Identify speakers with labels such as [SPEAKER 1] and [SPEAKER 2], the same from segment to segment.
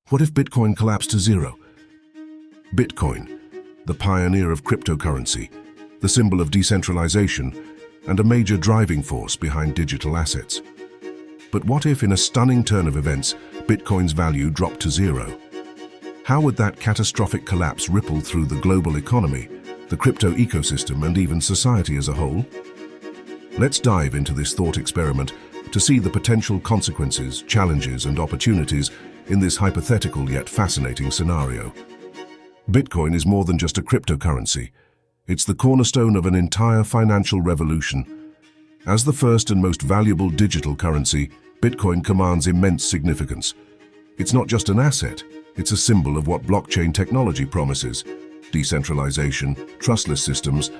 [SPEAKER 1] What if Bitcoin collapsed to zero? Bitcoin, the pioneer of cryptocurrency, the symbol of decentralization, and a major driving force behind digital assets. But what if, in a stunning turn of events, Bitcoin's value dropped to zero? How would that catastrophic collapse ripple through the global economy, the crypto ecosystem, and even society as a whole? Let's dive into this thought experiment to see the potential consequences, challenges, and opportunities in this hypothetical yet fascinating scenario. Bitcoin is more than just a cryptocurrency. It's the cornerstone of an entire financial revolution. As the first and most valuable digital currency, Bitcoin commands immense significance. It's not just an asset, it's a symbol of what blockchain technology promises: decentralization, trustless systems,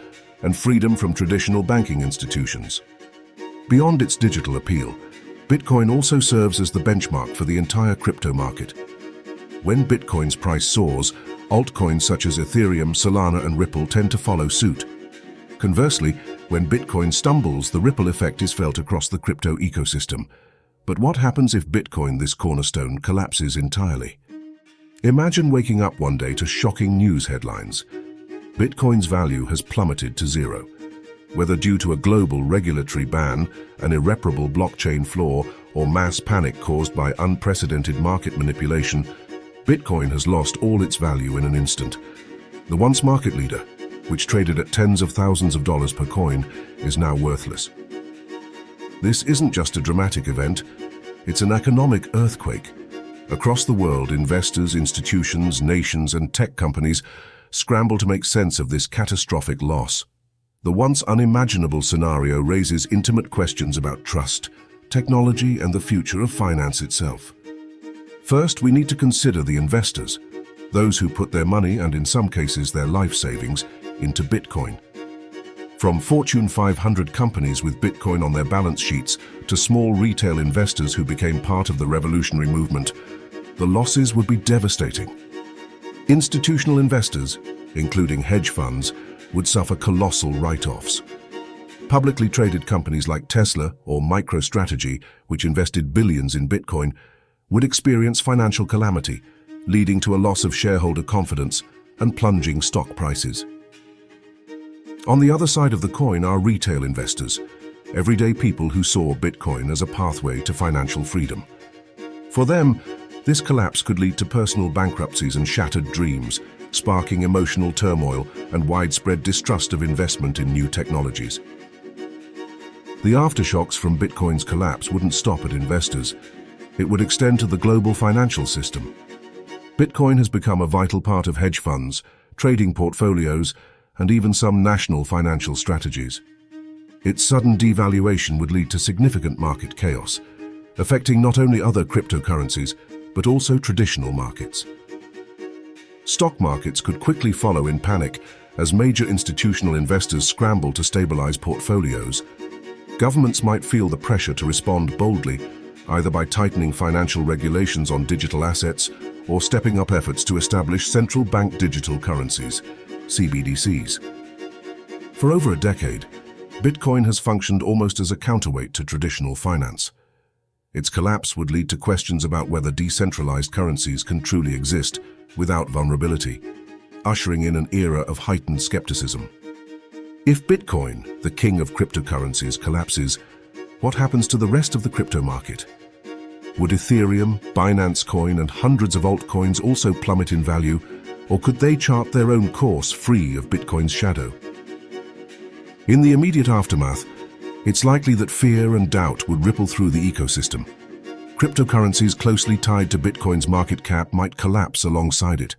[SPEAKER 1] and freedom from traditional banking institutions. Beyond its digital appeal, Bitcoin also serves as the benchmark for the entire crypto market. When Bitcoin's price soars, altcoins such as Ethereum, Solana, and Ripple tend to follow suit. Conversely, when Bitcoin stumbles, the ripple effect is felt across the crypto ecosystem. But what happens if Bitcoin, this cornerstone, collapses entirely? Imagine waking up one day to shocking news headlines. Bitcoin's value has plummeted to zero. Whether due to a global regulatory ban, an irreparable blockchain flaw, or mass panic caused by unprecedented market manipulation, Bitcoin has lost all its value in an instant. The once market leader, which traded at tens of thousands of dollars per coin, is now worthless. This isn't just a dramatic event, it's an economic earthquake. Across the world, investors, institutions, nations, and tech companies scramble to make sense of this catastrophic loss. The once unimaginable scenario raises intimate questions about trust, technology, and the future of finance itself. First, we need to consider the investors, those who put their money, and in some cases their life savings, into Bitcoin. From Fortune 500 companies with Bitcoin on their balance sheets to small retail investors who became part of the revolutionary movement, the losses would be devastating. Institutional investors, including hedge funds, would suffer colossal write-offs. Publicly traded companies like Tesla or MicroStrategy, which invested billions in Bitcoin, would experience financial calamity, leading to a loss of shareholder confidence and plunging stock prices. On the other side of the coin are retail investors, everyday people who saw Bitcoin as a pathway to financial freedom. For them, this collapse could lead to personal bankruptcies and shattered dreams, sparking emotional turmoil and widespread distrust of investment in new technologies. The aftershocks from Bitcoin's collapse wouldn't stop at investors. It would extend to the global financial system. Bitcoin has become a vital part of hedge funds, trading portfolios, and even some national financial strategies. Its sudden devaluation would lead to significant market chaos, affecting not only other cryptocurrencies, but also traditional markets. Stock markets could quickly follow in panic as major institutional investors scramble to stabilize portfolios. Governments might feel the pressure to respond boldly, either by tightening financial regulations on digital assets or stepping up efforts to establish central bank digital currencies, CBDCs. For over a decade, Bitcoin has functioned almost as a counterweight to traditional finance. Its collapse would lead to questions about whether decentralized currencies can truly exist without vulnerability, ushering in an era of heightened skepticism. If Bitcoin, the king of cryptocurrencies, collapses, what happens to the rest of the crypto market? Would Ethereum, Binance Coin, and hundreds of altcoins also plummet in value, or could they chart their own course free of Bitcoin's shadow? In the immediate aftermath, it's likely that fear and doubt would ripple through the ecosystem. Cryptocurrencies closely tied to Bitcoin's market cap might collapse alongside it.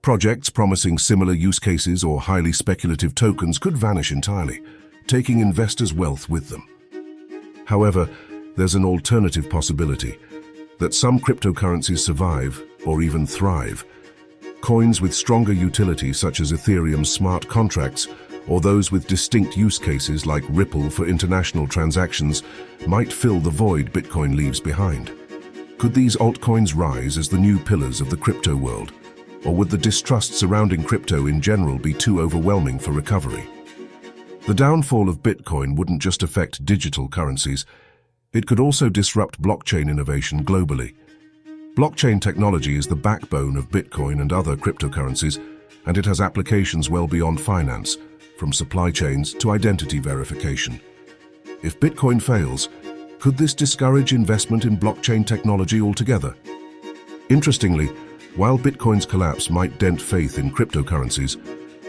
[SPEAKER 1] Projects promising similar use cases or highly speculative tokens could vanish entirely, taking investors' wealth with them. However, there's an alternative possibility that some cryptocurrencies survive or even thrive. Coins with stronger utility, such as Ethereum's smart contracts, or those with distinct use cases like Ripple for international transactions, might fill the void Bitcoin leaves behind. Could these altcoins rise as the new pillars of the crypto world? Or would the distrust surrounding crypto in general be too overwhelming for recovery? The downfall of Bitcoin wouldn't just affect digital currencies, it could also disrupt blockchain innovation globally. Blockchain technology is the backbone of Bitcoin and other cryptocurrencies, and it has applications well beyond finance, from supply chains to identity verification. If Bitcoin fails, could this discourage investment in blockchain technology altogether? Interestingly, while Bitcoin's collapse might dent faith in cryptocurrencies,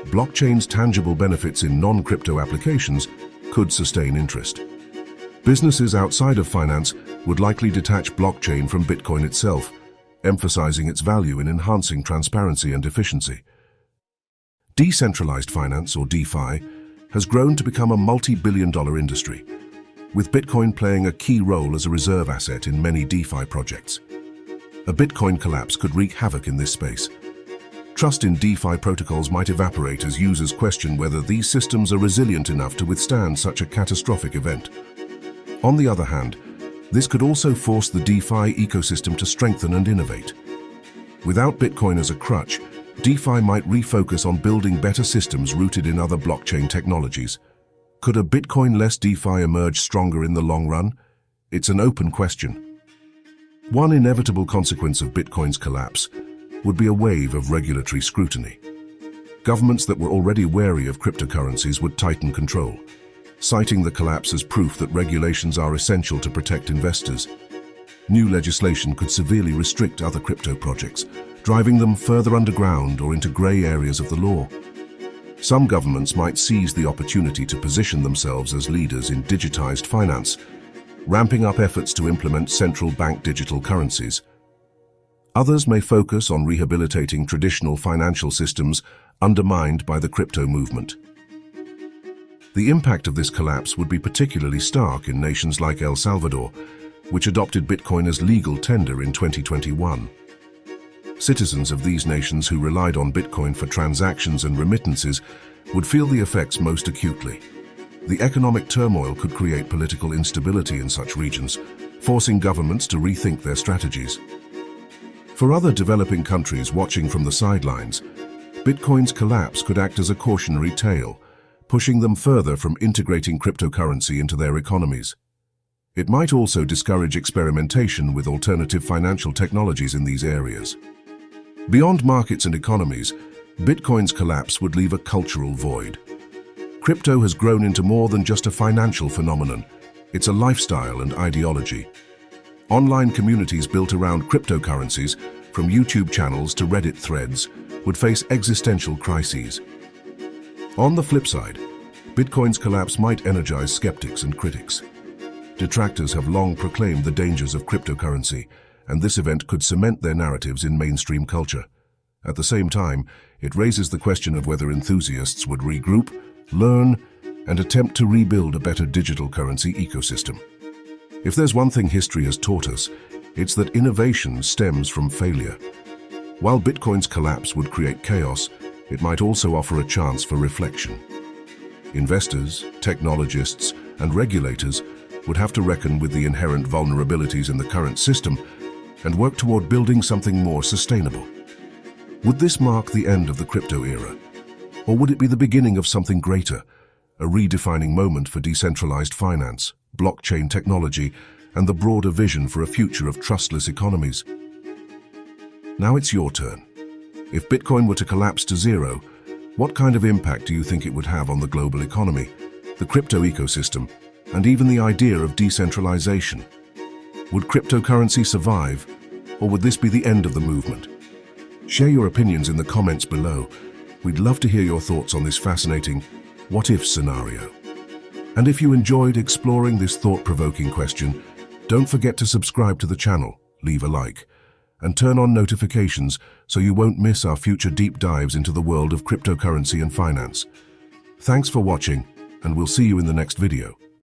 [SPEAKER 1] blockchain's tangible benefits in non-crypto applications could sustain interest. Businesses outside of finance would likely detach blockchain from Bitcoin itself, emphasizing its value in enhancing transparency and efficiency. Decentralized finance, or DeFi, has grown to become a multi-billion-dollar industry, with Bitcoin playing a key role as a reserve asset in many DeFi projects. A Bitcoin collapse could wreak havoc in this space. Trust in DeFi protocols might evaporate as users question whether these systems are resilient enough to withstand such a catastrophic event. On the other hand, this could also force the DeFi ecosystem to strengthen and innovate. Without Bitcoin as a crutch, DeFi might refocus on building better systems rooted in other blockchain technologies. Could a Bitcoin-less DeFi emerge stronger in the long run? It's an open question. One inevitable consequence of Bitcoin's collapse would be a wave of regulatory scrutiny. Governments that were already wary of cryptocurrencies would tighten control, citing the collapse as proof that regulations are essential to protect investors. New legislation could severely restrict other crypto projects, driving them further underground or into grey areas of the law. Some governments might seize the opportunity to position themselves as leaders in digitized finance, ramping up efforts to implement central bank digital currencies. Others may focus on rehabilitating traditional financial systems undermined by the crypto movement. The impact of this collapse would be particularly stark in nations like El Salvador, which adopted Bitcoin as legal tender in 2021. Citizens of these nations who relied on Bitcoin for transactions and remittances would feel the effects most acutely. The economic turmoil could create political instability in such regions, forcing governments to rethink their strategies. For other developing countries watching from the sidelines, Bitcoin's collapse could act as a cautionary tale, pushing them further from integrating cryptocurrency into their economies. It might also discourage experimentation with alternative financial technologies in these areas. Beyond markets and economies, Bitcoin's collapse would leave a cultural void. Crypto has grown into more than just a financial phenomenon. It's a lifestyle and ideology. Online communities built around cryptocurrencies, from YouTube channels to Reddit threads, would face existential crises. On the flip side, Bitcoin's collapse might energize skeptics and critics. Detractors have long proclaimed the dangers of cryptocurrency, and this event could cement their narratives in mainstream culture. At the same time, it raises the question of whether enthusiasts would regroup, learn, and attempt to rebuild a better digital currency ecosystem. If there's one thing history has taught us, it's that innovation stems from failure. While Bitcoin's collapse would create chaos, it might also offer a chance for reflection. Investors, technologists, and regulators would have to reckon with the inherent vulnerabilities in the current system and work toward building something more sustainable. Would this mark the end of the crypto era? Or would it be the beginning of something greater, a redefining moment for decentralized finance, blockchain technology, and the broader vision for a future of trustless economies? Now it's your turn. If Bitcoin were to collapse to zero, what kind of impact do you think it would have on the global economy, the crypto ecosystem, and even the idea of decentralization? Would cryptocurrency survive, or would this be the end of the movement? Share your opinions in the comments below. We'd love to hear your thoughts on this fascinating what-if scenario. And if you enjoyed exploring this thought-provoking question, don't forget to subscribe to the channel, leave a like, and turn on notifications so you won't miss our future deep dives into the world of cryptocurrency and finance. Thanks for watching, and we'll see you in the next video.